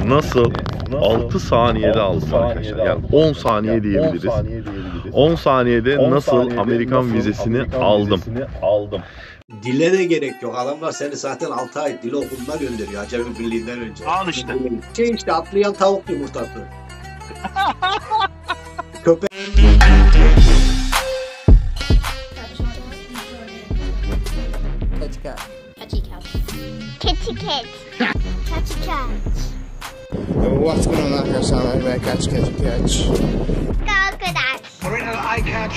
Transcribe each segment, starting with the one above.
nasıl 6 saniyede aldım arkadaşlar. Yani 10 saniye diyebiliriz. 10 saniyede nasıl Amerikan vizesini aldım. Dile de gerek yok. Adamlar seni zaten 6 ay dil okuluna gönderiyor Acemi Birliği'nden önce. Al işte. İşte atlayan tavuk yumurtası. Köpek. Catch cat. Catchy cat. Kitty cat. Catchy cat. What's going on out here, son? Anyway, catch. Crocodile. Original eye catch.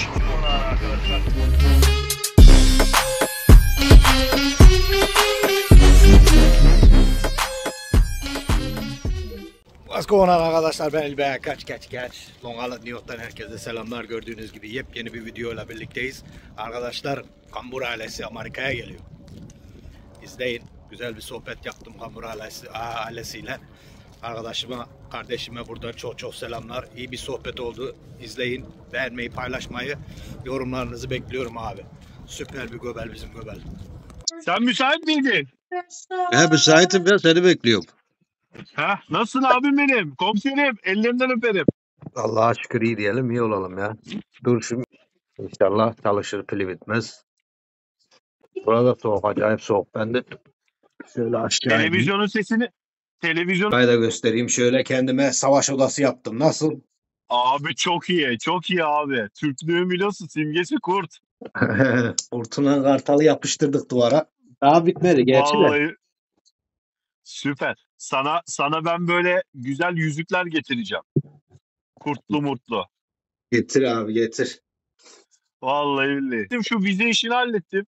What's going on arkadaşlar, ben İlber Kaç. Long Island, New York'tan herkese selamlar. Gördüğünüz gibi yepyeni bir videoyla birlikteyiz. Arkadaşlar, Kambur ailesi Amerika'ya geliyor. İzleyin. Güzel bir sohbet yaptım Kambur ailesiyle. Arkadaşıma, kardeşime buradan çok selamlar. İyi bir sohbet oldu. İzleyin, beğenmeyi, paylaşmayı, yorumlarınızı bekliyorum abi. Süper bir göbel bizim göbel. Sen müsait miydin? Müsaitim ya, seni bekliyorum. Ha, nasılsın abim benim? Komiserim, ellerinden öperim. Allah'a şükür iyi diyelim, iyi olalım ya. Dur şimdi. İnşallah çalışır, pili bitmez. Burada soğuk, acayip soğuk. Ben de şöyle aşağı Televizyonun sesini, televizyon... da göstereyim. Şöyle kendime savaş odası yaptım. Nasıl? Abi çok iyi abi. Türklüğün biliyorsun, simgesi kurt. Kurtulan kartalı yapıştırdık duvara. Daha bitmedi gerçi de. Vallahi süper. Sana ben böyle güzel yüzükler getireceğim. Kurtlu murtlu. Getir abi, getir. Vallahi billahi. Şu vize işini hallettim.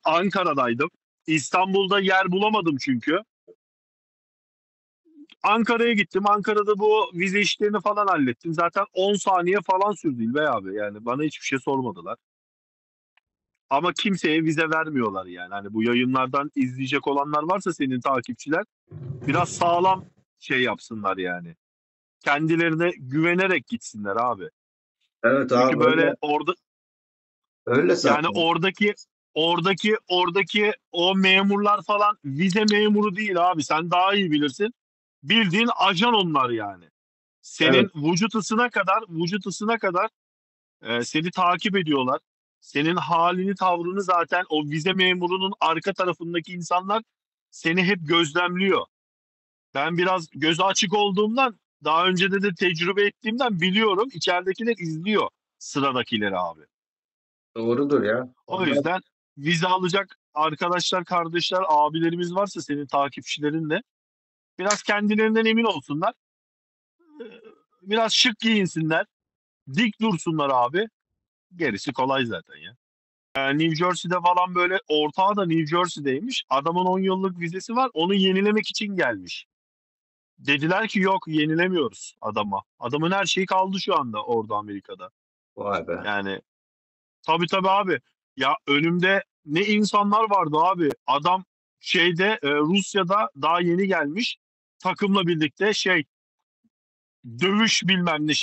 Ankara'daydım. İstanbul'da yer bulamadım çünkü. Ankara'ya gittim. Ankara'da bu vize işlerini falan hallettim. Zaten 10 saniye falan sürdü İlbey abi. Yani bana hiçbir şey sormadılar. Ama kimseye vize vermiyorlar yani. Hani bu yayınlardan izleyecek olanlar varsa senin takipçiler biraz sağlam şey yapsınlar yani. Kendilerine güvenerek gitsinler abi. Evet Çünkü abi, böyle öyle. orada Öyle zaten. yani oradaki o memurlar falan vize memuru değil abi. Sen daha iyi bilirsin. Bildiğin ajan onlar yani. Senin Evet. vücut ısına kadar seni takip ediyorlar. Senin halini, tavrını zaten o vize memurunun arka tarafındaki insanlar seni hep gözlemliyor. Ben biraz gözü açık olduğumdan, daha önce de tecrübe ettiğimden biliyorum. İçeridekiler izliyor sıradakileri abi. Doğrudur ya. O yüzden vize alacak arkadaşlar, kardeşler, abilerimiz varsa senin takipçilerin de biraz kendilerinden emin olsunlar. Biraz şık giyinsinler. Dik dursunlar abi. Gerisi kolay zaten ya. New Jersey'de falan böyle, ortağı da New Jersey'deymiş. Adamın 10 yıllık vizesi var. Onu yenilemek için gelmiş. Dediler ki yok, yenilemiyoruz adama. Adamın her şeyi kaldı şu anda orada Amerika'da. Vay be. Yani tabii abi. Ya önümde ne insanlar vardı abi. Adam Rusya'da daha yeni gelmiş. Takımla birlikte dövüş bilmem ne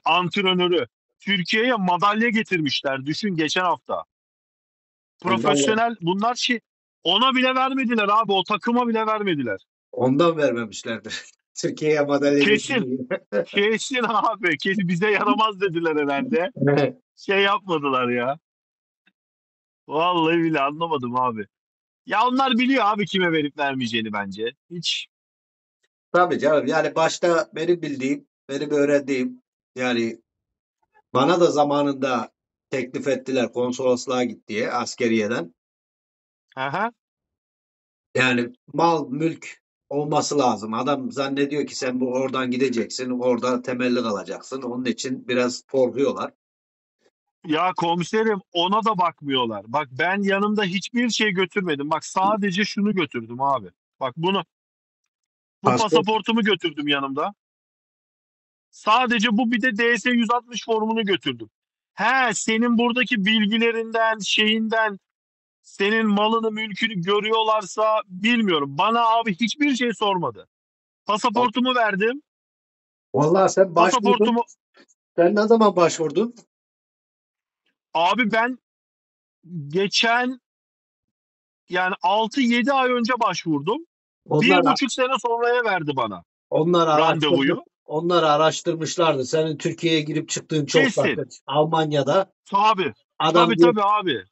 antrenörü. Türkiye'ye madalya getirmişler. Düşün, geçen hafta. Profesyonel bunlar ona bile vermediler abi. O takıma bile vermediler. Ondan vermemişlerdir. Türkiye'ye madalya Kesin. Kesin abi. Kesin bize yaramaz dediler herhalde. Yapmadılar ya. Vallahi bile anlamadım abi. Ya onlar biliyor abi kime verip vermeyeceğini bence. Hiç. Tabii canım. Yani başta benim bildiğim, benim öğrendiğim, yani bana da zamanında teklif ettiler konsolosluğa git diye askeriyeden. Aha. Yani mal, mülk olması lazım. Adam zannediyor ki sen oradan gideceksin, orada temelli kalacaksın. Onun için biraz korkuyorlar. Ya komiserim, ona da bakmıyorlar. Bak ben yanımda hiçbir şey götürmedim. Bak sadece şunu götürdüm abi. Bak bu pasaportumu götürdüm yanımda. Sadece bu, bir de DS-160 formunu götürdüm. Senin buradaki bilgilerinden, senin malını, mülkünü görüyorlarsa bilmiyorum. Bana abi hiçbir şey sormadı. Pasaportumu verdim. Vallahi sen başvurdun. Sen ne zaman başvurdun? Abi ben geçen, yani 6-7 ay önce başvurdum. Onlar 1,5 sene sonraya verdi bana onlar randevuyu. onları araştırmışlardı. Senin Türkiye'ye girip çıktığın çok Kesin. zaten. Almanya'da Tabii. adam Tabii diyor tabii abi.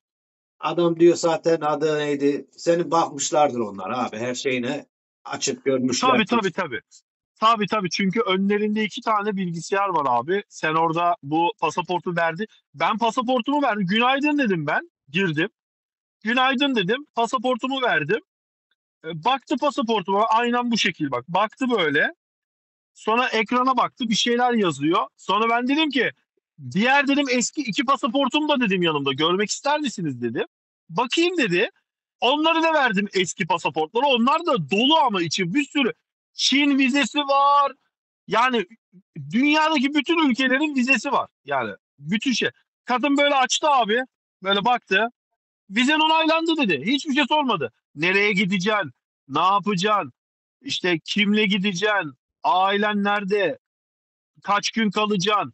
adam diyor zaten adı neydi? Senin bakmışlardır onlar abi. Her şeyine açıp Tabii görmüşlerdir. tabii tabii. Tabii tabii çünkü önlerinde 2 tane bilgisayar var abi. Sen orada bu pasaportu verdi. Ben pasaportumu verdim. Günaydın dedim ben. Girdim. Günaydın dedim. Pasaportumu verdim. Baktı pasaportuma aynen bu şekil bak. Baktı böyle. Sonra ekrana baktı bir şeyler yazıyor. Sonra ben dedim ki diğer dedim eski 2 pasaportum da dedim yanımda. Görmek ister misiniz dedim. Bakayım dedi. Onları da verdim eski pasaportları. Onlar da dolu ama içi bir sürü. Çin vizesi var. Yani dünyadaki bütün ülkelerin vizesi var. Yani bütün şey. Kadın böyle açtı abi. Böyle baktı. Vizen onaylandı dedi. Hiçbir şey sormadı. Nereye gideceksin? Ne yapacaksın? İşte kimle gideceksin? Ailen nerede? Kaç gün kalacaksın?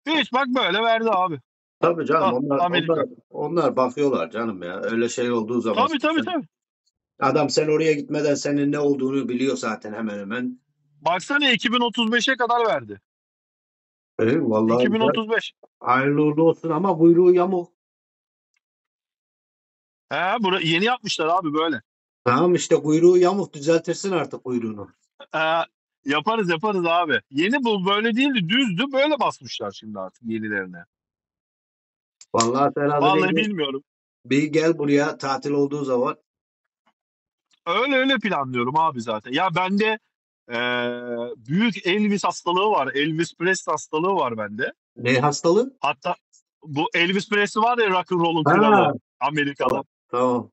Hiç bak böyle verdi abi. Tabii canım Amerika. onlar bakıyorlar canım ya. Öyle şey olduğu zaman Tabii tabii tabii. adam sen oraya gitmeden senin ne olduğunu biliyor zaten hemen hemen. Baksana 2035'e kadar verdi. Vallahi güzel. 2035. Hayırlı uğurlu olsun ama kuyruğu yamuk. Yeni yapmışlar abi böyle. Tamam işte kuyruğu yamuk düzeltirsin artık kuyruğunu. Yaparız yaparız abi. Yeni bu böyle değildi düzdü böyle basmışlar şimdi artık yenilerine. Vallahi Ferhat Vallahi bilmiyorum. bir gel buraya tatil olduğu zaman. Öyle planlıyorum abi zaten. Ya bende büyük Elvis hastalığı var. Elvis Presley hastalığı var bende. Ne hastalığı? Hatta bu Elvis Presley var ya rock and roll'un Ha, kralı Amerikalı. tamam.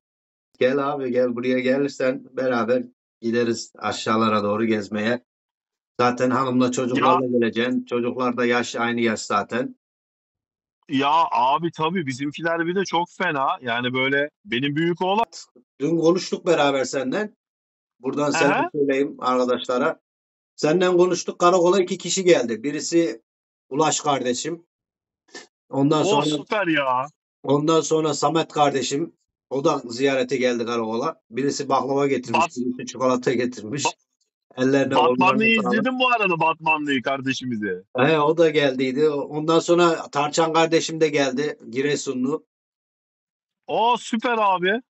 Gel abi gel buraya gelirsen beraber gideriz aşağılara doğru gezmeye. Zaten hanımla çocuklarla geleceksin. Çocuklar da aynı yaş zaten. Ya abi tabii bizimkiler bir de çok fena. Yani böyle benim büyük oğlan. Dün konuştuk beraber senden. Buradan sen de söyleyeyim arkadaşlara. Senden konuştuk. Karakola 2 kişi geldi. Birisi Ulaş kardeşim. Süper ya. Ondan sonra Samet kardeşim. O da ziyarete geldi karakola. Birisi baklava getirmiş. Birisi çikolata getirmiş. Ellerine Batmanlı'yı izledim bu arada Batmanlı'yı kardeşimizi. O da geldiydi. Ondan sonra Tarçan kardeşim de geldi. Giresunlu. Süper abi.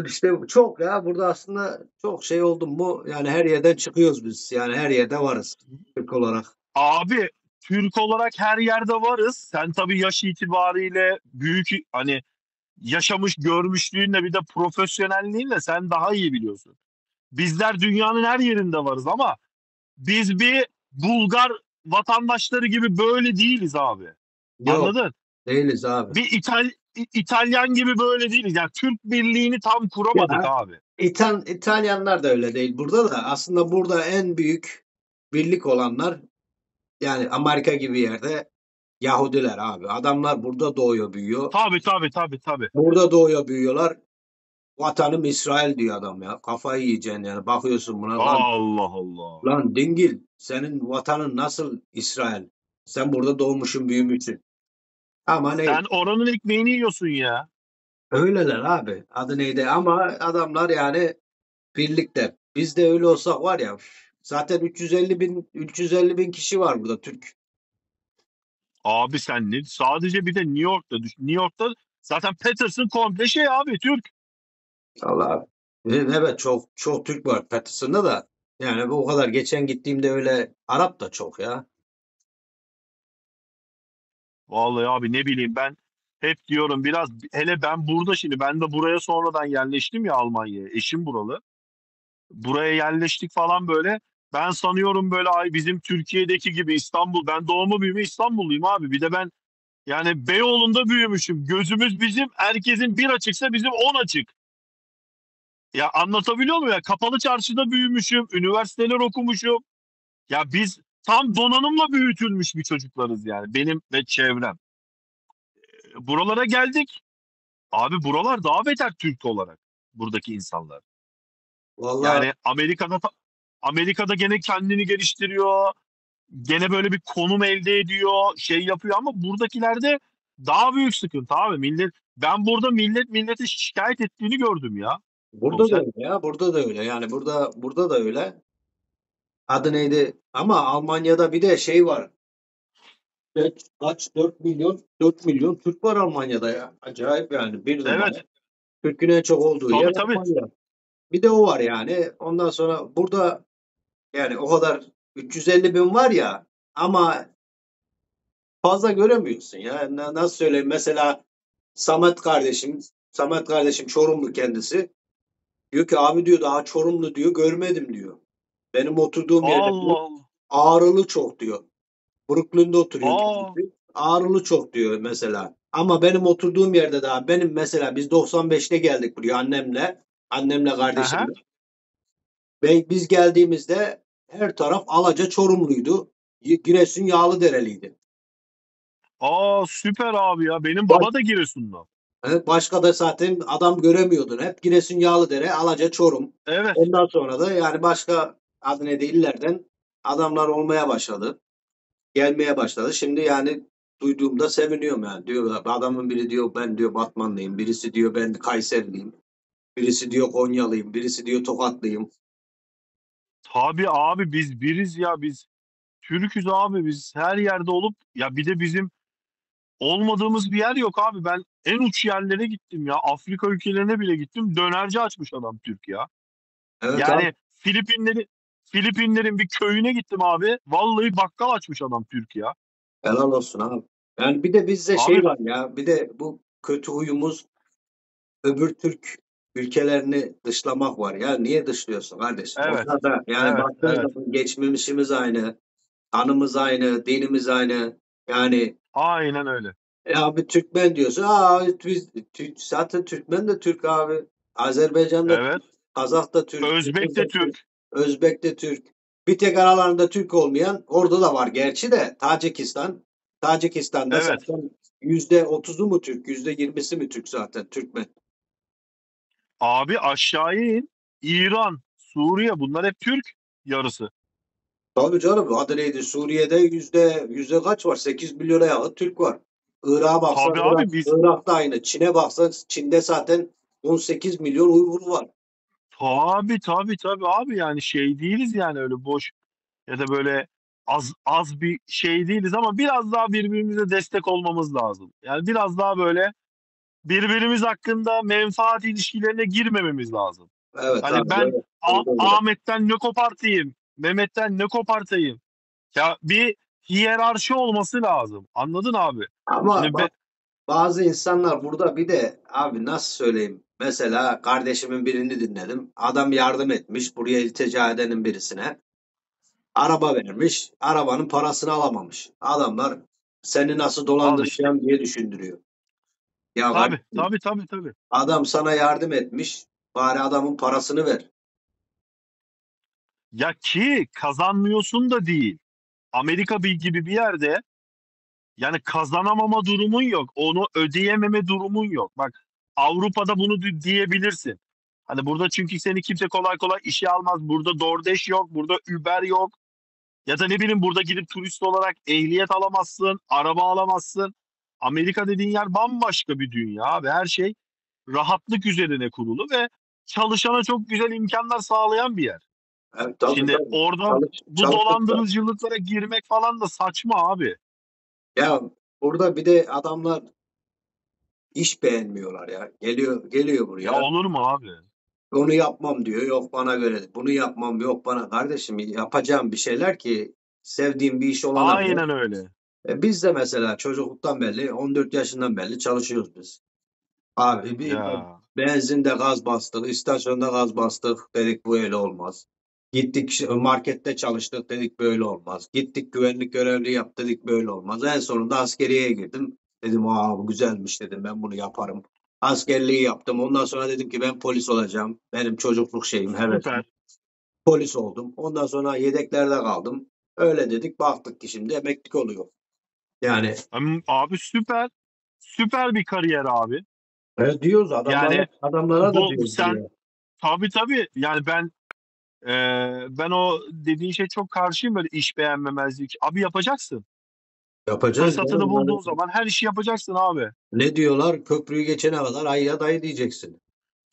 İşte çok ya burada aslında çok şey oldu mu yani her yerden çıkıyoruz biz. Yani her yerde varız Türk olarak. Abi Türk olarak her yerde varız. Sen tabii yaş itibariyle büyük hani yaşamış görmüşlüğünle bir de profesyonelliğinle sen daha iyi biliyorsun. Bizler dünyanın her yerinde varız ama biz bir Bulgar vatandaşları gibi böyle değiliz abi. Yok, Anladın? değiliz abi. Bir İtalyan gibi böyle değiliz. Yani Türk birliğini tam kuramadık abi. İtalyanlar da öyle değil. Burada da aslında burada en büyük birlik olanlar yani Amerika gibi yerde Yahudiler abi. Adamlar burada doğuyor büyüyor. Tabii. Burada doğuyor büyüyorlar. Vatanım İsrail diyor adam ya. Kafayı yiyeceksin yani. Bakıyorsun buna. Allah Allah. Lan dingil. Senin vatanın nasıl İsrail? Sen burada doğmuşsun büyümüşsün. Ama ne? Sen oranın ekmeğini yiyorsun ya. Öyleler abi. Adı neydi? Ama adamlar yani birlikte. Biz de öyle olsak var ya zaten 350 bin kişi var burada Türk. Abi sen ne? Sadece bir de New York'ta düşün. New York'ta zaten Patterson komple şey abi Türk. Allah. Evet çok Türk var Patterson'da da. Yani o kadar geçen gittiğimde öyle Arap da çok ya. Vallahi abi ne bileyim ben hep diyorum biraz hele ben burada şimdi ben de buraya sonradan yerleştim ya Almanya'ya. Eşim buralı. Buraya yerleştik falan böyle. Ben sanıyorum böyle bizim Türkiye'deki gibi İstanbul. Ben doğma büyüme İstanbulluyum abi. Bir de ben yani Beyoğlu'nda büyümüşüm. Gözümüz bizim herkesin bir açıksa bizim 10 açık. Ya anlatabiliyor muyum ya? Kapalı çarşıda büyümüşüm. Üniversiteler okumuşum. Ya biz tam donanımla büyütülmüş bir çocuklarız yani. Benim ve çevrem. Buralara geldik. Abi buralar daha beter Türk olarak. Buradaki insanlar. Vallahi Yani Amerika'da gene kendini geliştiriyor. Gene böyle bir konum elde ediyor. Şey yapıyor ama buradakilerde daha büyük sıkıntı abi. Ben burada milleti şikayet ettiğini gördüm ya. Burada da komiser. öyle ya. Burada da öyle. Yani burada da öyle. Adı neydi? Ama Almanya'da bir de şey var. Kaç? 4 milyon 4 milyon Türk var Almanya'da ya. Acayip yani. Bir numara. Evet. Türk'ün en çok olduğu yer Tabii tabii. Almanya. Bir de o var yani. Ondan sonra burada yani o kadar 350 bin var ya ama fazla göremiyorsun ya. Nasıl söyleyeyim? Mesela Samet kardeşim Çorumlu kendisi. Diyor ki abi diyor daha Çorumlu diyor görmedim diyor. Benim oturduğum yerde diyor, Allah Allah. ağrılı çok diyor. Brooklyn'de oturuyor Aa, kendisi. Ağrılı çok diyor mesela. Ama benim oturduğum yerde daha benim mesela biz 95'te geldik buraya annemle. Annemle aha. kardeşimle. Biz geldiğimizde her taraf Alaca Çorumluydu. Giresun Yağlıdereliydi. Aa, süper abi ya. Benim Baş- baba da Giresun'da. Başka da zaten adam göremiyordun. Hep Giresun Yağlıdere, Alaca Çorum. Evet. Ondan sonra da yani başka adı ne illerden adamlar olmaya başladı. Gelmeye başladı. Şimdi yani duyduğumda seviniyorum yani. Diyor adamın biri diyor ben diyor Batmanlıyım. Birisi diyor ben Kayseriliyim. Birisi diyor Konyalıyım. Birisi diyor Tokatlıyım. Tabii abi biz biriz ya biz. Türk'üz abi biz her yerde olup ya bir de bizim olmadığımız bir yer yok abi. Ben en uç yerlere gittim ya. Afrika ülkelerine bile gittim. Dönerci açmış adam Türk ya. Evet abi. Yani Filipinlerin bir köyüne gittim abi. Vallahi bakkal açmış adam Türk ya. Helal olsun abi. Yani bir de bizde şey Abi var ya. Bir de bu kötü huyumuz öbür Türk ülkelerini dışlamak var ya. Niye dışlıyorsun kardeşim? evet. Onlar da yani Evet, baktığın evet. zaman geçmişimiz aynı. Kanımız aynı. Dinimiz aynı. Yani Aynen öyle. ya bir Türkmen diyorsun. Biz zaten Türkmen de Türk abi. Azerbaycan da Türk. Evet. Kazak da Türk. Özbek Kırgız de da Türk. Türk. Özbek de Türk. Bir tek aralarında Türk olmayan orada da var gerçi de Tacikistan. Tacikistan'da Evet. zaten %30'u mu Türk, %20'si mi Türk zaten Türkmen. Abi aşağıya in. İran, Suriye bunlar hep Türk yarısı. Tabii canım adı neydi? Suriye'de yüzde kaç var? 8 milyona yakın Türk var. Irak'a baksan Tabii abi biz Irak'ta aynı. Çin'e baksan Çin'de zaten 18 milyon Uygur var. tabii abi yani şey değiliz yani öyle boş ya da böyle az bir şey değiliz ama biraz daha birbirimize destek olmamız lazım. Yani biraz daha böyle birbirimiz hakkında menfaat ilişkilerine girmememiz lazım. Evet Hani abi ben böyle. Burada öyle. Ahmet'ten ne kopartayım, Mehmet'ten ne kopartayım. Ya bir hiyerarşi olması lazım. Anladın abi? Ama Şimdi bak bazı insanlar burada bir de abi nasıl söyleyeyim? Mesela kardeşimin birini dinledim. Adam yardım etmiş buraya iltica edenin birisine. Araba vermiş. Arabanın parasını alamamış. Adamlar seni nasıl al işte. dolandıracağım diye düşündürüyor. Ya Tabii kardeşim tabii tabii tabii. adam sana yardım etmiş. Bari adamın parasını ver. Ya ki kazanmıyorsun da değil. Amerika gibi bir yerde yani kazanamama durumun yok. Onu ödeyememe durumun yok. Bak Avrupa'da bunu diyebilirsin. Hani burada çünkü seni kimse kolay kolay işe almaz. Burada DoorDash yok, burada Uber yok. Ya da ne bileyim burada gidip turist olarak ehliyet alamazsın, araba alamazsın. Amerika dediğin yer bambaşka bir dünya ve her şey rahatlık üzerine kurulu ve çalışana çok güzel imkanlar sağlayan bir yer. Evet, tabii Şimdi tabii. orada bu Çalıştıkça. dolandırıcılıklara girmek falan da saçma abi. Ya burada bir de adamlar iş beğenmiyorlar ya. Geliyor Ya buraya. olur mu abi? Onu yapmam diyor. Yok bana göre. Bunu yapmam yok bana. Kardeşim yapacağım bir şeyler ki sevdiğim bir iş olana kadar. Aynen öyle. Biz de mesela çocukluktan belli 14 yaşından belli çalışıyoruz biz. Abi bir Ya benzinde gaz bastık, istasyonda gaz bastık dedik bu öyle olmaz. Gittik markette çalıştık dedik böyle olmaz. Gittik güvenlik görevli yap dedik böyle olmaz. En sonunda askeriyeye girdim. Dedim bu güzelmiş dedim ben bunu yaparım. Askerliği yaptım. Ondan sonra dedim ki ben polis olacağım. Benim çocukluk şeyim, hevesim. süper. Polis oldum. Ondan sonra yedeklerde kaldım. Öyle dedik baktık ki şimdi emeklilik oluyor. Yani Abi süper. Süper bir kariyer abi. diyoruz adamlara, Yani adamlara da bu diyoruz sen buraya. tabii yani ben o dediğin şey çok karşıyım böyle iş beğenmemezlik. Abi yapacaksın. Yapacağız Fırsatını canım. Yani bulduğun zaman her işi yapacaksın abi. ne diyorlar? Köprüyü geçene kadar ayya dayı diyeceksin.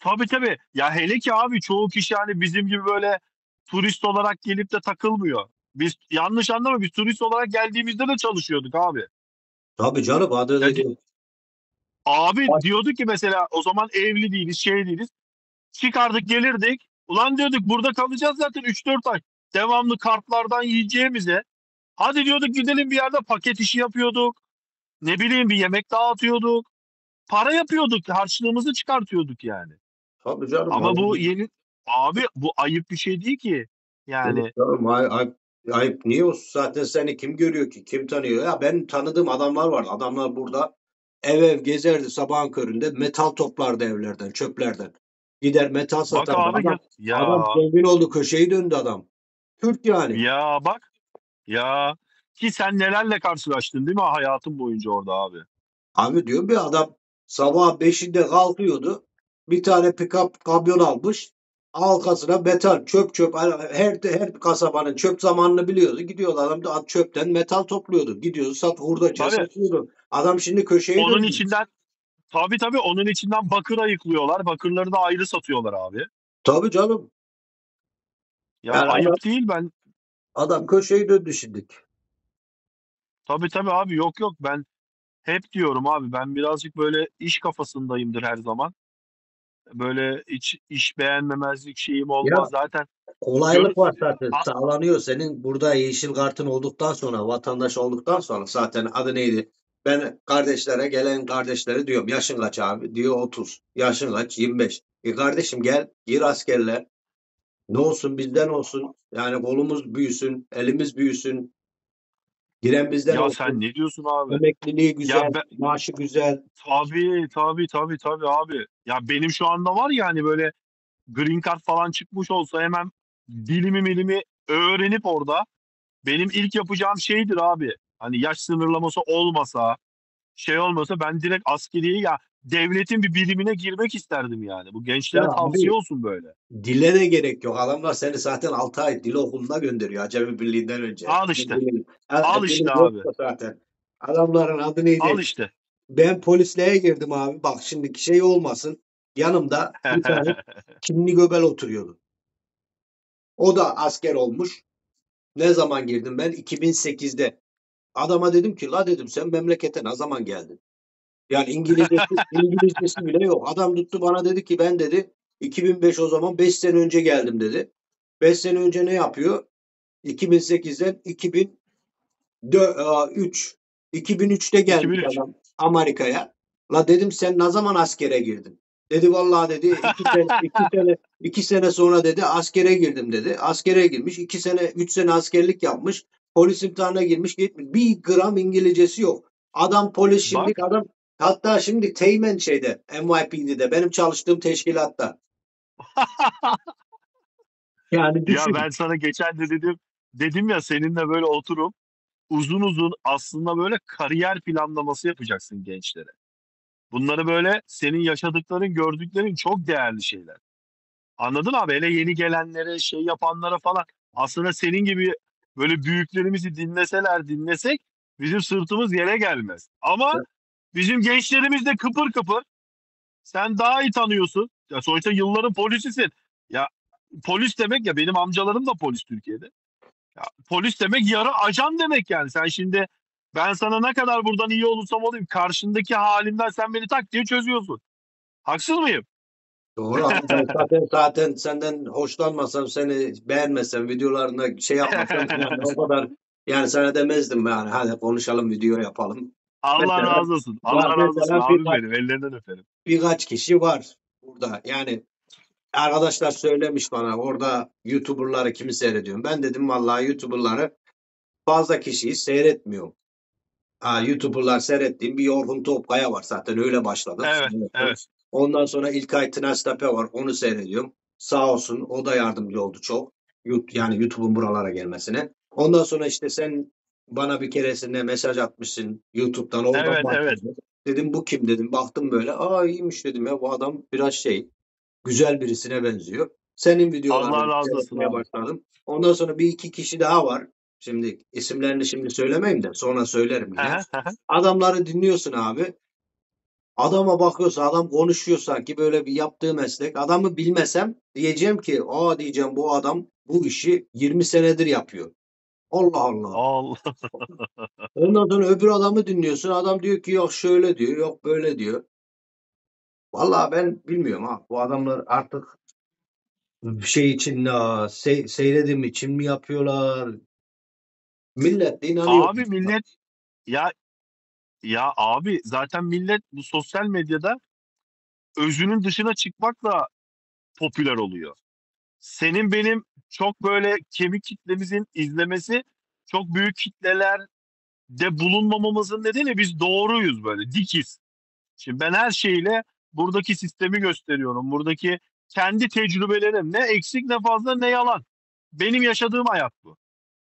Tabii tabii. Ya hele ki abi çoğu kişi hani bizim gibi böyle turist olarak gelip de takılmıyor. Biz yanlış anlama, biz turist olarak geldiğimizde de çalışıyorduk abi. Tabii canım adı Ya dedi. abi diyordu ki mesela o zaman evli değiliz, şey değiliz. Çıkardık gelirdik. Ulan diyorduk burada kalacağız zaten 3-4 ay. Devamlı kartlardan yiyeceğimize. Hadi diyorduk gidelim bir yerde paket işi yapıyorduk. Ne bileyim bir yemek dağıtıyorduk. Para yapıyorduk. Harçlığımızı çıkartıyorduk yani. Tabii canım Ama bu adı yeni abi bu ayıp bir şey değil ki. Yok Yani canım, ayıp niye olsun? Zaten seni kim görüyor ki? Kim tanıyor? Ya ben tanıdığım adamlar var. Adamlar burada ev gezerdi sabahın köründe. Metal toplardı evlerden, çöplerden. Gider metal bak satardı. abi Adam ya zengin oldu, köşeyi döndü adam. Türk yani. ya bak ya ki sen nelerle karşılaştın değil mi hayatın boyunca orada abi? Abi diyor bir adam sabah 5'inde kalkıyordu. Bir tane pick-up kamyon almış. Arkasına metal, çöp. Her kasabanın çöp zamanını biliyordu. Gidiyordu adam da çöpten metal topluyordu. Gidiyordu hurdacıya Tabii satıyordu. Adam şimdi köşeyi onun döndü. içinden tabii onun içinden bakır ayıklıyorlar. Bakırları da ayrı satıyorlar abi. Tabii canım. Yani Yani ayıp değil ben. adam köşeyi döndü şimdi. Tabii abi yok ben hep diyorum abi ben birazcık böyle iş kafasındayımdır her zaman. Böyle hiç iş beğenmemezlik şeyim olmaz. Ya Zaten gör, kolaylık var zaten. A- Sağlanıyor. Senin burada yeşil kartın olduktan sonra, vatandaş olduktan sonra zaten adı neydi? Ben gelen kardeşlere diyorum yaşın kaç abi? Diyor 30. Yaşın kaç? 25. Kardeşim gel gir askerle. Ne olsun bizden olsun. Yani kolumuz büyüsün, elimiz büyüsün. Giren bizden ya sen olsun. ne diyorsun abi? Emekliliği Ya güzel, maaşı güzel. tabii abi. Ya benim şu anda var ya hani böyle green card falan çıkmış olsa hemen dilimi milimi öğrenip orada benim ilk yapacağım şeydir abi. Hani yaş sınırlaması olmasa, şey olmasa ben direkt askeriye ya devletin bir birimine girmek isterdim yani. Bu Ya gençlere tavsiye abi olsun böyle. dile de gerek yok. Adamlar seni zaten 6 ay dil okuluna gönderiyor. Acemi Birliği'nden önce. Al işte. Ha, Al işte dilin abi. yoksa zaten. Adamların adı Al neydi? işte. Ben polisliğe girdim abi. Bak şimdiki şey olmasın. Yanımda bir tane kinli göbel oturuyordu. O da asker olmuş. Ne zaman girdim ben? 2008'de. Adama dedim ki la dedim sen memlekete ne zaman geldin? Yani İngilizcesi bile yok. Adam tuttu bana dedi ki ben dedi 2005 o zaman 5 sene önce geldim dedi. 5 sene önce ne yapıyor? 2008'den 2003 2003'te gelmiş 2003. adam Amerika'ya. La dedim sen ne zaman askere girdin? Dedi vallahi dedi 2 sene sonra dedi askere girdim dedi. Askere girmiş 2 sene 3 sene askerlik yapmış. Polis imtihanına girmiş gitmiş. Bir gram İngilizcesi yok. Adam polis şimdi Bak. adam hatta şimdi Teğmen şeyde NYPD'de benim çalıştığım teşkilatta. Yani Ya düşün. ben sana geçen de dedim ya seninle böyle oturup uzun uzun aslında böyle kariyer planlaması yapacaksın gençlere. Bunları böyle senin yaşadıkların, gördüklerin çok değerli şeyler. Anladın mı abi? Hele yeni gelenlere, şey yapanlara falan. Aslında senin gibi böyle büyüklerimizi dinlesek bizim sırtımız yere gelmez. Ama bizim gençlerimiz de kıpır kıpır. Sen daha iyi tanıyorsun. Ya sonuçta yılların polisisin. Ya polis demek ya benim amcalarım da polis Türkiye'de. Ya, polis demek yarı ajan demek yani. Sen şimdi ben sana ne kadar buradan iyi olursam olayım karşındaki halimden sen beni tak diye çözüyorsun. Haksız mıyım? Doğru abi ben zaten senden hoşlanmasam seni beğenmesem videolarında şey yapmasam yani o kadar yani sana demezdim yani hadi konuşalım video yapalım. Allah Mesela razı olsun. Allah razı olsun mesela abim benim. Ellerinden öperim. birkaç kişi var burada yani arkadaşlar söylemiş bana orada YouTuber'ları kimi seyrediyorum. Ben dedim vallahi YouTuber'ları fazla kişiyi seyretmiyorum. YouTuber'lar seyrettiğim bir Yorgun Topkaya var zaten öyle başladım. Evet. Ondan sonra İlkay Tınaztepe var onu seyrediyorum. Sağ olsun o da yardımcı oldu çok. Yani YouTube'un buralara gelmesine. Ondan sonra işte sen bana bir keresinde mesaj atmışsın YouTube'dan oradan Evet. başladım. Dedim bu kim dedim. Baktım böyle iyiymiş dedim ya bu adam biraz güzel birisine benziyor. Senin Allah videolarını razı olsun seyretmeye abi. başladım. Ondan sonra bir iki kişi daha var. Şimdi isimlerini söylemeyeyim de sonra söylerim yine. Adamları dinliyorsun abi. Adama bakıyorsa adam konuşuyor sanki böyle bir yaptığı meslek. Adamı bilmesem diyeceğim ki diyeceğim bu adam bu işi 20 senedir yapıyor. Allah Allah. Allah. Ondan sonra öbür adamı dinliyorsun. Adam diyor ki yok şöyle diyor, yok böyle diyor. Vallahi ben bilmiyorum ha. Bu adamlar artık bir şey için seyredim için mi yapıyorlar? Millet de inanıyor. Abi millet ya ya abi zaten millet bu sosyal medyada özünün dışına çıkmakla popüler oluyor. Senin benim çok böyle kemik kitlemizin izlemesi çok büyük kitlelerde bulunmamamızın nedeni biz doğruyuz böyle dikiz. Şimdi ben her şeyle buradaki sistemi gösteriyorum. Buradaki kendi tecrübelerim ne eksik ne fazla ne yalan. Benim yaşadığım hayat bu.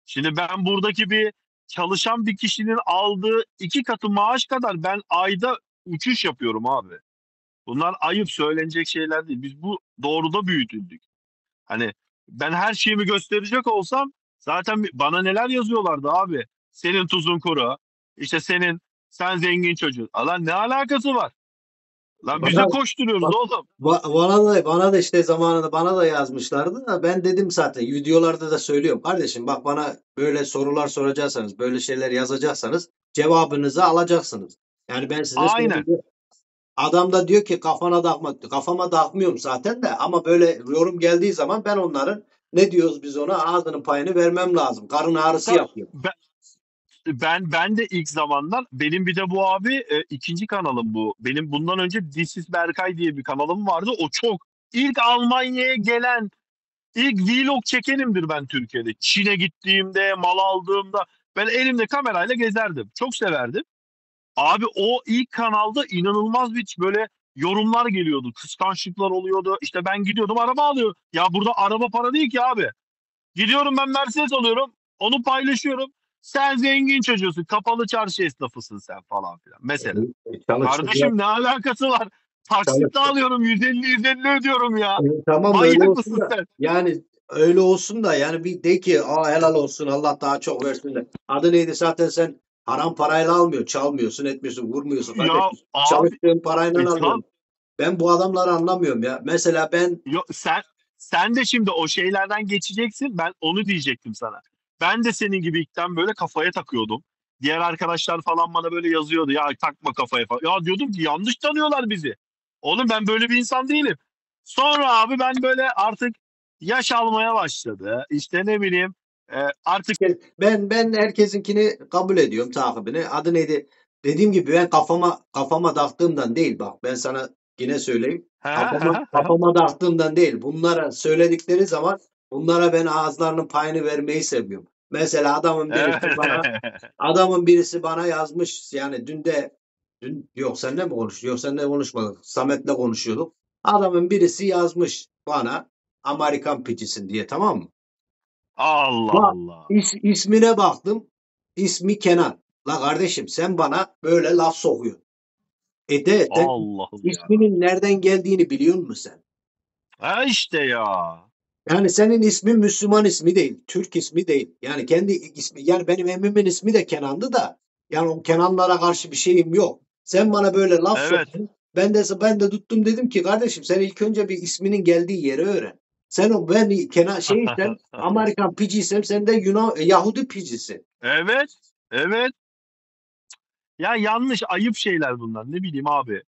Şimdi ben buradaki bir çalışan bir kişinin aldığı 2 katı maaş kadar ben ayda uçuş yapıyorum abi. Bunlar ayıp söylenecek şeyler değil. Biz bu doğruda büyütüldük. Hani ben her şeyimi gösterecek olsam zaten bana neler yazıyorlardı abi. Senin tuzun kuru. İşte sen zengin çocuğun. Lan ne alakası var? Lan biz de Bana, koşturuyoruz oğlum. bana da işte zamanında bana da yazmışlardı da ben dedim zaten videolarda da söylüyorum. Kardeşim bak bana böyle sorular soracaksanız, böyle şeyler yazacaksanız cevabınızı alacaksınız. Yani ben size Aynen. söyleyeyim. Adam da diyor ki kafana takma. Kafama takmıyorum zaten de ama böyle yorum geldiği zaman ben onların ne diyoruz biz ona ağzının payını vermem lazım. Karın ağrısı Ta- yapıyor. ben de ilk zamanlar benim bir de bu abi ikinci kanalım bu. Benim bundan önce This is Berkay diye bir kanalım vardı. O çok ilk Almanya'ya gelen ilk vlog çekenimdir ben Türkiye'de. Çin'e gittiğimde, mal aldığımda ben elimde kamerayla gezerdim. Çok severdim. Abi o ilk kanalda inanılmaz bir böyle yorumlar geliyordu. Kıskançlıklar oluyordu. İşte ben gidiyordum araba alıyor. Ya burada araba para değil ki abi. Gidiyorum ben Mercedes alıyorum. Onu paylaşıyorum. Sen zengin çocuğusun. Kapalı çarşı esnafısın sen falan filan. Mesela. Çalıştık ya. Kardeşim ne alakası var? Taksitle Çalıştık. alıyorum. 150 ödüyorum ya. Tamam öyle Manyak olsun mısın da sen? yani öyle olsun da yani bir de ki helal olsun Allah daha çok versin de. Adı neydi zaten sen haram parayla almıyor, çalmıyorsun, etmiyorsun, vurmuyorsun Ya kardeşim. abi Çalıştığın parayla tam alıyorsun. Ben bu adamları anlamıyorum ya. Mesela ben sen de şimdi o şeylerden geçeceksin. Ben onu diyecektim sana. Ben de senin gibi ilkten böyle kafaya takıyordum. Diğer arkadaşlar falan bana böyle yazıyordu. Ya takma kafaya falan. Ya diyordum ki yanlış tanıyorlar bizi. Oğlum ben böyle bir insan değilim. Sonra abi ben böyle artık yaş almaya başladı. İşte ne bileyim artık ben herkesinkini kabul ediyorum takibini. Adı neydi? Dediğim gibi ben kafama taktığımdan değil bak ben sana yine söyleyeyim. Kafama taktığımdan değil. Bunlara söyledikleri zaman bunlara ben ağızlarının payını vermeyi seviyorum. Mesela adamın birisi bana yazmış yani dün yok seninle mi konuştuk? Yok seninle konuşmadık. Samet'le konuşuyorduk. Adamın birisi yazmış bana Amerikan piçisin diye tamam mı? Allah Bak Allah. ismine baktım. İsmi Kenan. La kardeşim sen bana böyle laf sokuyorsun. Sen Allah'ım ya. isminin nereden geldiğini biliyor musun sen? Ha işte ya. Yani senin ismin Müslüman ismi değil, Türk ismi değil. Yani kendi ismi, yani benim emmimin ismi de Kenan'dı da. Yani o Kenanlara karşı bir şeyim yok. Sen bana böyle laf Evet. soktun. Ben de tuttum dedim ki kardeşim sen ilk önce bir isminin geldiği yeri öğren. Ben Kenan şeysen Amerikan piciysem sen de Yahudi picisin. Evet. Evet. Ya yanlış, ayıp şeyler bunlar. Ne bileyim abi.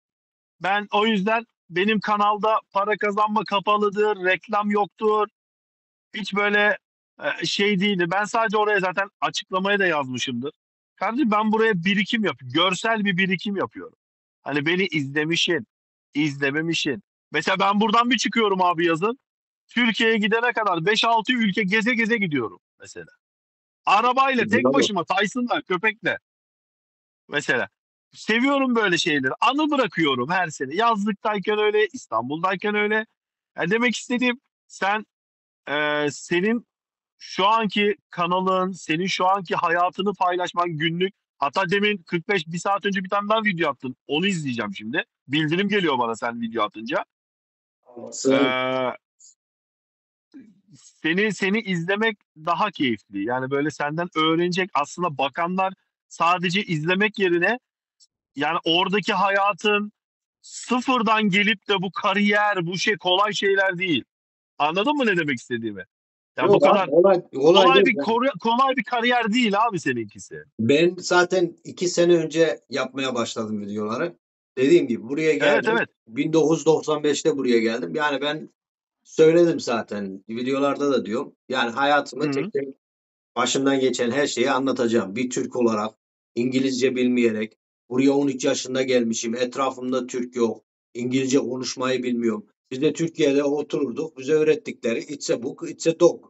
Ben o yüzden benim kanalda para kazanma kapalıdır, reklam yoktur. Hiç böyle şey değildi. Ben sadece oraya zaten açıklamaya da yazmışımdır. Kardeşim ben buraya birikim yapıyorum. Görsel bir birikim yapıyorum. Hani beni izlemişin, izlememişin. Mesela ben buradan bir çıkıyorum abi yazın. Türkiye'ye gidene kadar 5-6 ülke geze geze gidiyorum mesela. Arabayla tek Bravo. başıma Tyson'la köpekle. Mesela seviyorum böyle şeyleri. Anı bırakıyorum her sene. Yazlıktayken öyle, İstanbul'dayken öyle. Yani demek istediğim sen senin şu anki kanalın, senin şu anki hayatını paylaşman günlük. Hatta demin 45 bir saat önce bir tane daha video attın. Onu izleyeceğim şimdi. Bildirim geliyor bana sen video atınca. Sığ- Eee, seni izlemek daha keyifli. Yani böyle senden öğrenecek aslında bakanlar sadece izlemek yerine yani oradaki hayatın sıfırdan gelip de bu kariyer, bu şey kolay şeyler değil. Anladın mı ne demek istediğimi? Ya bu Yok abi, kadar olay değil. kolay bir kariyer değil abi seninkisi. Ben zaten 2 sene önce yapmaya başladım videoları. Dediğim gibi buraya Evet, geldim. evet. 1995'te buraya geldim. Yani ben söyledim zaten videolarda da diyorum. Yani hayatımı Hı. tek tek başımdan geçen her şeyi anlatacağım. Bir Türk olarak İngilizce bilmeyerek buraya 13 yaşında gelmişim. Etrafımda Türk yok. İngilizce konuşmayı bilmiyorum. Biz de Türkiye'de otururduk. Bize öğrettikleri it's a book, it's a dog.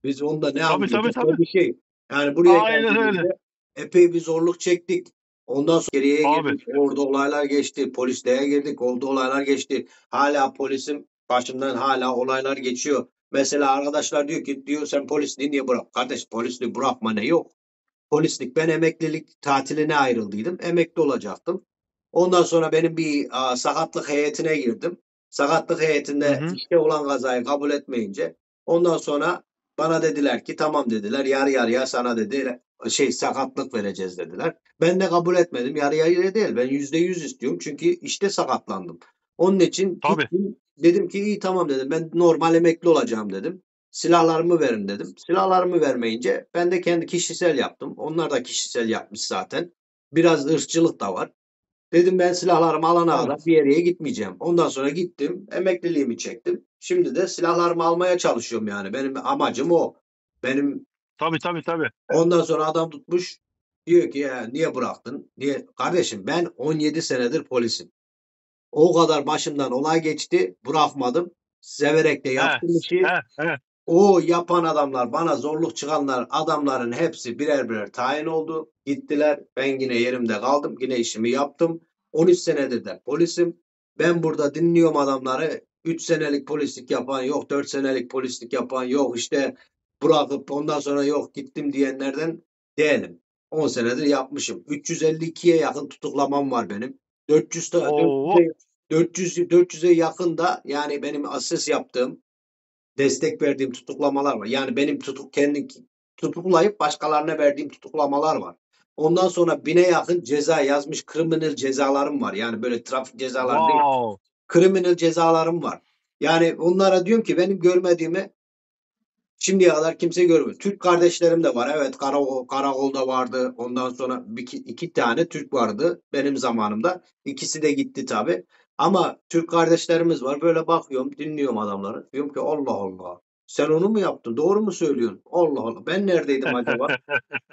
Biz onda ne Tabii, tabii, anlayacak? tabii. Bir şey. Yani buraya Aynen öyle. geldiğimizde epey bir zorluk çektik. Ondan sonra geriye Abi. girdik. Orada olaylar geçti. Polisliğe girdik. Orada olaylar geçti. Hala polisim başımdan hala olaylar geçiyor. Mesela arkadaşlar diyor ki sen polisliği niye bırak? Kardeş polisliği bırakma ne yok. Polislik ben emeklilik tatiline ayrıldıydım. Emekli olacaktım. Ondan sonra benim bir sakatlık heyetine girdim. Sakatlık Hı heyetinde hı. işte olan kazayı kabul etmeyince ondan sonra bana dediler ki tamam dediler yarı yarıya sana dedi sakatlık vereceğiz dediler. Ben de kabul etmedim. Yarı yarıya değil. Ben %100 istiyorum. Çünkü işte sakatlandım. Onun için Tabii. gittim. Dedim ki iyi tamam dedim. Ben normal emekli olacağım dedim. Silahlarımı verin dedim. Silahlarımı vermeyince ben de kendi kişisel yaptım. Onlar da kişisel yapmış zaten. Biraz ırkçılık da var. Dedim ben silahlarımı alana kadar Evet. bir yere gitmeyeceğim. Ondan sonra gittim. Emekliliğimi çektim. Şimdi de silahlarımı almaya çalışıyorum yani. Benim amacım o. Benim Tabii, tabii, tabii. ondan sonra adam tutmuş. Diyor ki ya niye bıraktın? Niye? Kardeşim ben 17 senedir polisim. O kadar başımdan olay geçti. Bırakmadım. Severek de He, yaptım işi. he. O yapan adamlar, bana zorluk çıkanlar, adamların hepsi birer birer tayin oldu. Gittiler. Ben yine yerimde kaldım. Yine işimi yaptım. 13 senedir de polisim. Ben burada dinliyorum adamları. 3 senelik polislik yapan yok. 4 senelik polislik yapan yok. İşte bırakıp ondan sonra yok gittim diyenlerden değilim. 10 senedir yapmışım. 352'ye yakın tutuklamam var benim. 400 Oo. 400'e yakın da yani benim asist yaptığım destek verdiğim tutuklamalar var. Yani benim kendim tutuklayıp başkalarına verdiğim tutuklamalar var. Ondan sonra 1000'e yakın ceza yazmış kriminal cezalarım var. Yani böyle trafik cezaları değil. Wow. Kriminal cezalarım var. Yani onlara diyorum ki benim görmediğimi şimdiye kadar kimse görmüyor. Türk kardeşlerim de var. Evet karakolda vardı. Ondan sonra iki tane Türk vardı benim zamanımda. İkisi de gitti tabii. Ama Türk kardeşlerimiz var. Böyle bakıyorum, dinliyorum adamları. Diyorum ki Allah Allah. Sen onu mu yaptın? Doğru mu söylüyorsun? Allah Allah. Ben neredeydim acaba?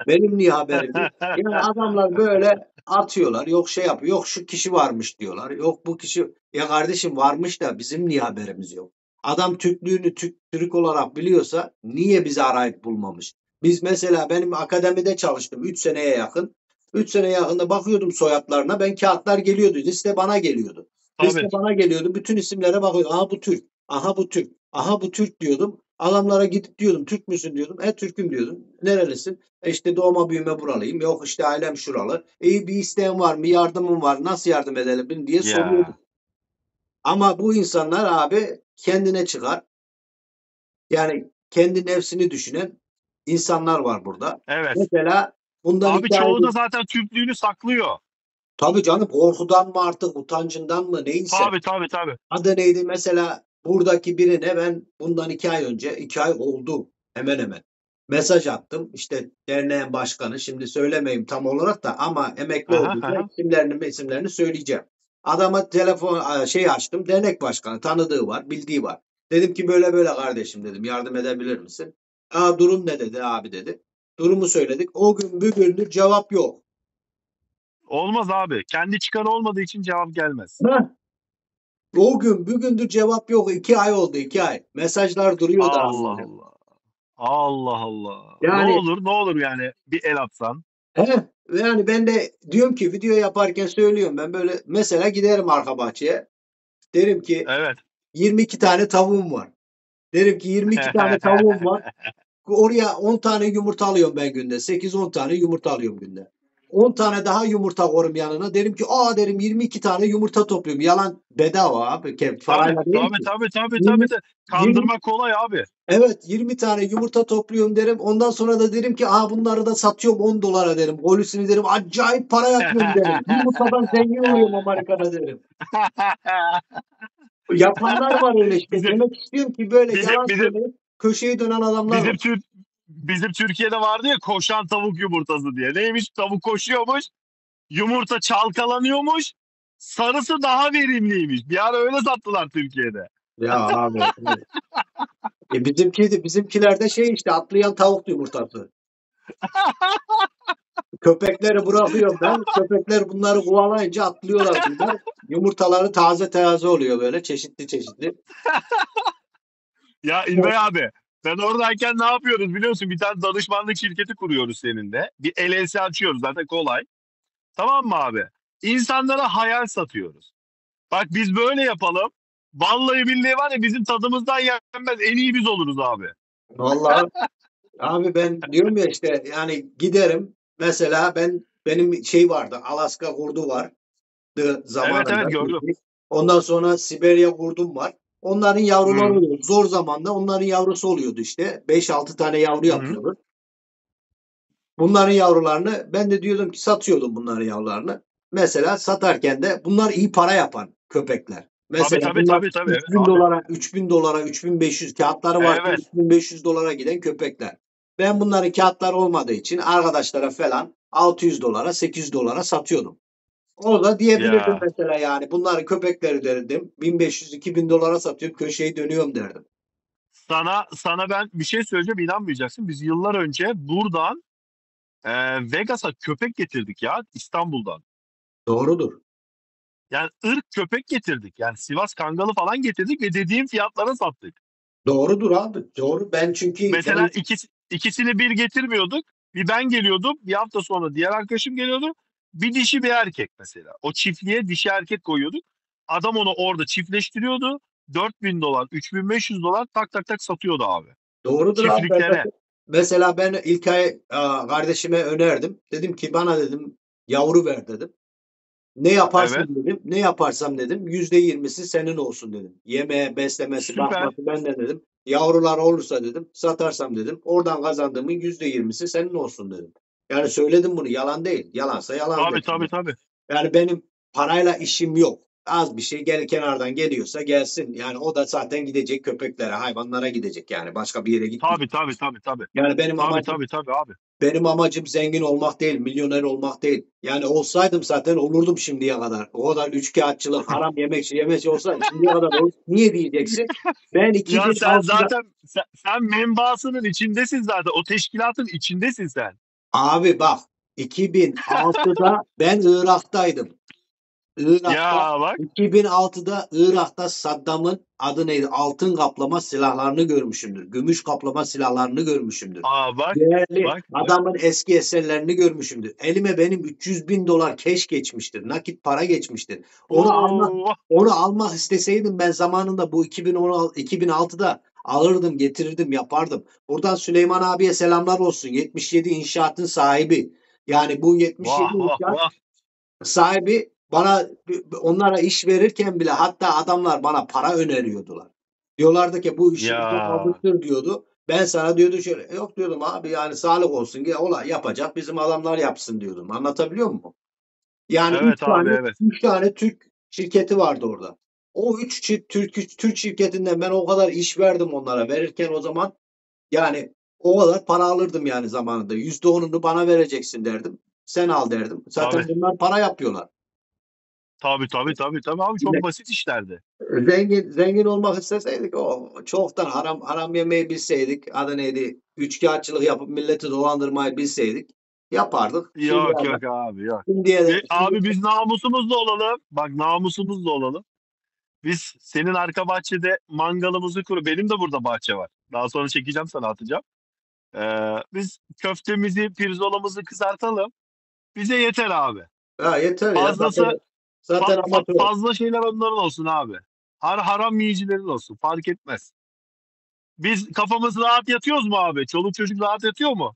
Benim niye haberim yok? Yani adamlar böyle atıyorlar. Yok şey yapıyor. Yok şu kişi varmış diyorlar. Yok bu kişi. Ya kardeşim varmış da bizim niye haberimiz yok? Adam Türklüğünü Türk olarak biliyorsa niye bizi arayıp bulmamış? Biz mesela benim akademide çalıştım 3 seneye yakın. 3 sene yakında bakıyordum soyadlarına. Ben kağıtlar geliyordu. Liste bana geliyordu. Liste Tabii. bana geliyordu. Bütün isimlere bakıyordum. Aha bu Türk. Aha bu Türk. Aha bu Türk diyordum. Adamlara gidip diyordum Türk müsün diyordum. Türk'üm diyordum. Nerelisin? İşte doğma büyüme buralıyım. Yok işte ailem şuralı. İyi bir isteğin var mı? Yardımın var. Nasıl yardım edelim diye soruyordum. Ya. Ama bu insanlar abi kendine çıkar. Yani kendi nefsini düşünen insanlar var burada. Evet. Mesela bundan Abi 2 ay çoğu da zaten Türklüğünü saklıyor. tabii canım korkudan mı artık utancından mı neyse. Tabii. Adı neydi mesela buradaki birine ben bundan 2 ay önce 2 ay oldu hemen hemen. Mesaj attım. İşte derneğin başkanı şimdi söylemeyeyim tam olarak da ama emekli Aha, olduğunda aha. isimlerini söyleyeceğim. Adama telefon açtım. Dernek başkanı tanıdığı var, bildiği var. Dedim ki böyle böyle kardeşim dedim. Yardım edebilir misin? Durum ne dedi abi dedi. Durumu söyledik. O gün bugündür cevap yok. Olmaz abi. Kendi çıkarı olmadığı için cevap gelmez. Heh. O gün bugündür cevap yok. 2 ay oldu 2 ay. Mesajlar duruyor da. Allah Allah. Allah Allah. Yani Ne olur yani bir el atsan. yani ben de diyorum ki video yaparken söylüyorum ben böyle mesela giderim arka bahçeye. Derim ki Evet. 22 tane tavuğum var. Derim ki 22 tane tavuğum var. Oraya 10 tane yumurta alıyorum ben günde. 8-10 tane yumurta alıyorum günde. 10 tane daha yumurta koyarım yanına. Derim ki derim 22 tane yumurta topluyorum. Yalan bedava abi. Parayla değil ki. Tabii. 20, 20 Kandırmak kolay abi. evet 20 tane yumurta topluyorum derim. Ondan sonra da derim ki bunları da satıyorum 10 dolara derim. Golüsünü derim. Acayip para yapıyorum derim. Yumurtadan zengin oluyorum Amerika'da derim. Yapanlar var öyle işte. Bizim Demek istiyorum ki böyle bizim yalan bizim söyleyip köşeyi dönen adamlar var. bizim Türkiye'de vardı ya koşan tavuk yumurtası diye. Neymiş? Tavuk koşuyormuş. Yumurta çalkalanıyormuş. Sarısı daha verimliymiş. Bir ara öyle sattılar Türkiye'de. Ya abi. Evet. Bizimkilerde işte atlayan tavuk yumurtası. Köpekleri bırakıyorum ben. Köpekler bunları kovalayınca atlıyorlar bunlar. Yumurtaları taze taze oluyor böyle çeşitli çeşitli. Ya İlbey abi ben oradayken ne yapıyoruz biliyor musun? Bir tane danışmanlık şirketi kuruyoruz seninle. Bir LLC açıyoruz zaten kolay. Tamam mı abi? İnsanlara hayal satıyoruz. Bak biz böyle yapalım. Vallahi billahi var ya bizim tadımızdan yenmez. En iyi biz oluruz abi. Vallahi abi ben diyorum ya işte yani giderim. Mesela benim vardı. Alaska kurdu var. Zamanında. Evet gördüm. Ondan sonra Sibirya kurdum var. Onların yavruları Hı oluyor. Zor zamanda onların yavrusu oluyordu işte. 5-6 tane yavru hı. yapıyordu. Bunların yavrularını ben de diyordum ki satıyordum bunların yavrularını. Mesela satarken de bunlar iyi para yapan köpekler. Mesela bunlar Tabii. Evet 3000 abi. dolara, 3000 dolara, 3500 kağıtları varken Evet. 3500 dolara giden köpekler. Ben bunların kağıtları olmadığı için arkadaşlara falan 600 dolara, 800 dolara satıyordum. Orada diyebilirdim Ya mesela yani bunları köpekleri derdim 1500-2000 dolara satıyorum köşeyi dönüyorum derdim. sana ben bir şey söyleyeceğim inanmayacaksın. Biz yıllar önce buradan Vegas'a köpek getirdik ya İstanbul'dan. Doğrudur. Yani ırk köpek getirdik. Yani Sivas Kangalı falan getirdik ve dediğim fiyatlara sattık. Doğrudur abi. Doğru. Ben çünkü Mesela ikisini bir getirmiyorduk. Bir ben geliyordum. Bir hafta sonra diğer arkadaşım geliyordu. Bir dişi bir erkek mesela. O çiftliğe dişi erkek koyuyorduk. Adam onu orada çiftleştiriyordu. 4.000 dolar, 3.500 dolar tak tak tak satıyordu abi. doğrudur abi. Çiftliklere. Mesela ben İlkay kardeşime önerdim. Dedim ki bana dedim yavru ver dedim. Ne yaparsın Evet. dedim. Ne yaparsam dedim. %20'si senin olsun dedim. Yemeğe, beslemesi, Süper. bakması benden dedim. Yavrular olursa dedim. Satarsam dedim. Oradan kazandığımın %20'si senin olsun dedim. Yani söyledim bunu. Yalan değil. Yalansa yalan dedim. Tabii. Yani benim parayla işim yok. Az bir şey kenardan geliyorsa gelsin. Yani o da zaten gidecek köpeklere, hayvanlara gidecek yani. Başka bir yere gitmeyecek. Tabii. Yani Tabii abi. benim amacım zengin olmak değil, milyoner olmak değil. Yani olsaydım zaten olurdum şimdiye kadar. O kadar üçkağıtçılık, haram yemekçi olsaydım şimdiye kadar olur. Niye diyeceksin? Ben Ya sen 2006'da zaten sen menbaasının içindesin zaten. O teşkilatın içindesin sen. abi bak 2006'da ben Irak'taydım. Irak'ta Ya bak. 2006'da Irak'ta Saddam'ın adı neydi? Altın kaplama silahlarını görmüşümdür. Gümüş kaplama silahlarını görmüşümdür. Bak. Değerli Bak. adamın eski eserlerini görmüşümdür. Elime benim 300 bin dolar keş geçmiştir. Nakit para geçmiştir. Oo. Onu almak isteseydim ben zamanında bu 2006'da alırdım, getirirdim, yapardım. Buradan Süleyman abiye selamlar olsun. 77 inşaatın sahibi. Yani bu 77 inşaat Vah. sahibi bana onlara iş verirken bile hatta adamlar bana para öneriyordular. Diyorlardı ki bu işi bize Ya. aldırtır diyordu. Ben sana diyordu şöyle yok diyordum abi yani sağlık olsun ola yapacak bizim adamlar yapsın diyordum. Anlatabiliyor muyum? Yani Evet abi evet. 3 tane Türk şirketi vardı orada. O 3 Türk şirketinden ben o kadar iş verdim onlara. Verirken o zaman yani o kadar para alırdım yani zamanında. %10'unu bana vereceksin derdim. Sen al derdim. Zaten Tabii. bunlar para yapıyorlar. Tabii abi çok basit işlerdi. Zengin olmak isteseydik o çoktan haram yemeyi bilseydik adı neydi üçkağıtçılık yapıp milleti dolandırmayı bilseydik yapardık. Yok abi yok. Şimdi Abi biz namusumuzla olalım. Bak namusumuzla olalım. Biz senin arka bahçede mangalımızı benim de burada bahçe var. Daha sonra çekeceğim sana atacağım. Biz köftemizi, pirzolamızı kızartalım. Bize yeter abi. yeter ya Fazlası zaten amatör. fazla şeyler onların olsun abi. Haram yiyicilerin olsun. Fark etmez. Biz kafamız rahat yatıyoruz mu abi? Çoluk çocuk rahat yatıyor mu?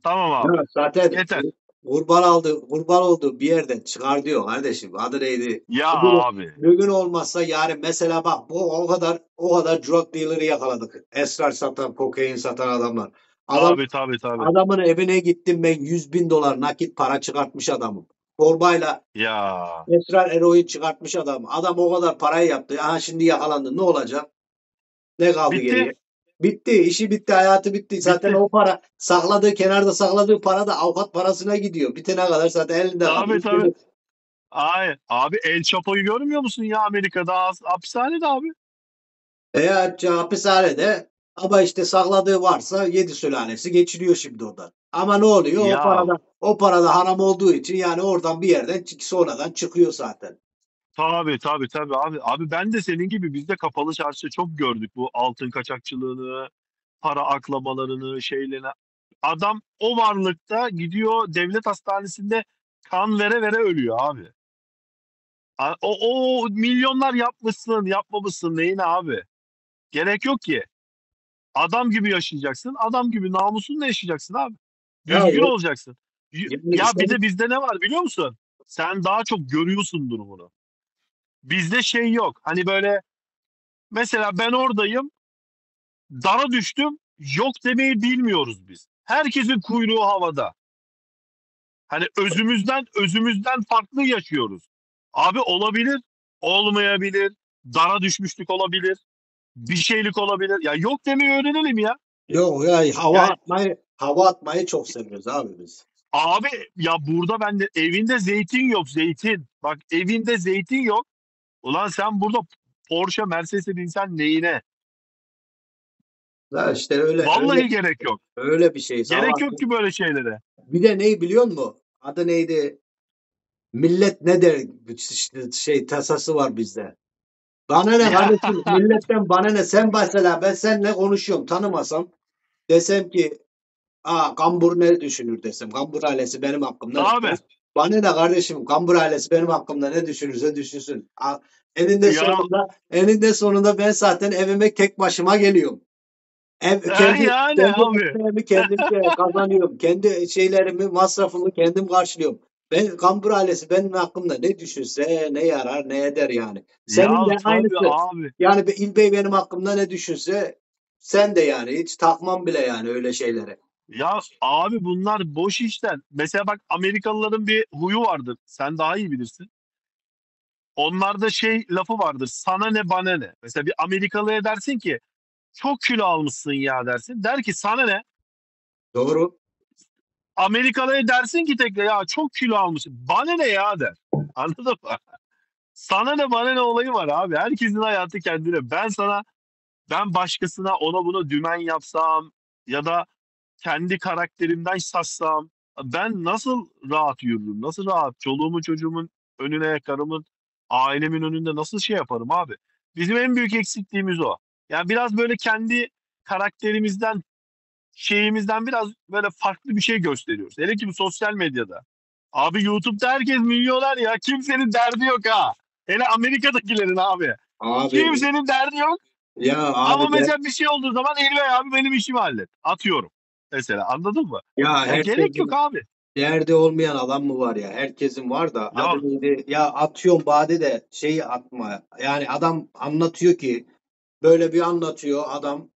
Tamam abi. Zaten Yeter. kurban olduğu bir yerden çıkar diyor kardeşim. Adı neydi? Ya Bugün, abi. bugün olmazsa yarın mesela bak bu o kadar drug dealer'ı yakaladık. Esrar satan, kokain satan adamlar. Adam Tabii. adamın evine gittim ben 100.000 dolar nakit para çıkartmış adamım. Torbayla Ya. esrar eroin çıkartmış adam. Adam o kadar parayı yaptı. Aha şimdi yakalandı. Ne olacak? Ne kaldı Bitti. geriye? Bitti. İşi bitti. Hayatı bitti. Zaten Bitti. o para kenarda sakladığı para da avukat parasına gidiyor. Bitene kadar zaten elinde kalıyor. Tabii. Ay, abi El Chapo'yu görmüyor musun ya Amerika'da hapishanede abi. Hapishanede ama işte sakladığı varsa 7 sülalesi geçiriyor şimdi oradan. Ama ne oluyor? Ya O parada haram olduğu için yani oradan bir yerden sonradan çıkıyor zaten. tabii abi. Abi ben de senin gibi biz de kapalı çarşıda çok gördük bu altın kaçakçılığını, para aklamalarını, şeylerini. Adam o varlıkta gidiyor devlet hastanesinde kan vere vere ölüyor abi. O milyonlar yapmamışsın neyine abi? Gerek yok ki. Adam gibi yaşayacaksın. Adam gibi namusunla yaşayacaksın abi. Ya, Düzgün olacaksın. yani Ya işte bir de bizde ne var biliyor musun? Sen daha çok görüyorsundur bunu. Bizde şey yok. Hani böyle mesela ben oradayım. Dara düştüm. Yok demeyi bilmiyoruz biz. Herkesin kuyruğu havada. Hani özümüzden farklı yaşıyoruz. Abi olabilir, olmayabilir. Dara düşmüşlük olabilir. Bir şeylik olabilir. Ya yok demeyi öğrenelim ya. yok ya Yani hava atmayı çok seviyoruz abi biz. abi ya burada ben de evinde zeytin yok zeytin. Bak evinde zeytin yok. Ulan sen burada Porsche Mercedes'e binsen neyine? Ya işte öyle Vallahi gerek yok. öyle bir şey. Gerek yok ki böyle şeylere. Bir de neyi biliyor musun? Adı neydi? Millet ne der? İşte tasası var bizde. Bana ne Ya, kardeşim? Milletten bana ne? Sen mesela ben seninle konuşuyorum tanımasam desem ki Gambur ne düşünür desem. Gambur ailesi benim hakkımda ne tabii. düşünür? Bana ne kardeşim? Gambur ailesi benim hakkımda ne düşünürse düşünsün. Eninde Ya sonunda ben zaten evime tek başıma geliyorum. Kendi yani kendi abi. ekmeğimi kendim kazanıyorum. Kendi şeylerimi, masrafımı kendim karşılıyorum. Gambur ailesi benim hakkımda ne düşünse ne yarar ne eder yani. Senin Ya de tabii aynısı. abi. Yani İlbey benim hakkımda ne düşünse sen de yani hiç takmam bile yani öyle şeylere. Ya abi bunlar boş işler. Mesela bak Amerikalıların bir huyu vardır. Sen daha iyi bilirsin. Onlarda şey lafı vardır. Sana ne bana ne. Mesela bir Amerikalıya dersin ki çok kilo almışsın ya dersin. Der ki sana ne? Doğru. Amerikalıya dersin ki tekrar ya çok kilo almışsın. Bana ne ya der. Anladın mı? Sana ne bana ne olayı var abi. Herkesin hayatı kendine. Ben başkasına ona buna dümen yapsam ya da kendi karakterimden sassam ben nasıl rahat yürürüm? Nasıl rahat? Çoluğumun çocuğumun önüne, karımın, ailemin önünde nasıl şey yaparım abi? Bizim en büyük eksikliğimiz o. Yani biraz böyle kendi karakterimizden, şeyimizden biraz böyle farklı bir şey gösteriyoruz. Hele ki bu sosyal medyada. Abi YouTube'da herkes milyoner ya. Kimsenin derdi yok ha. Hele Amerika'dakilerin abi. Abi Kimsenin derdi yok. ya Ama abi mesela bir şey olduğu zaman Elvey abi benim işimi hallet. Atıyorum. Mesela anladın mı? ya Ya gerek yok herkesin abi. derdi olmayan adam mı var ya? Herkesin var da Ya adı neydi? Ya atıyorum bade de şeyi atma. Yani adam anlatıyor ki böyle bir anlatıyor adam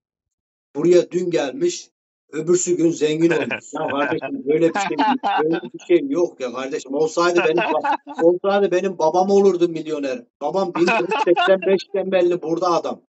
buraya dün gelmiş öbürsü gün zengin olmuş. Ya kardeşim böyle bir şey yok ya kardeşim. Olsaydı benim babam olurdu milyoner. Babam 1985'ten belli burada adam.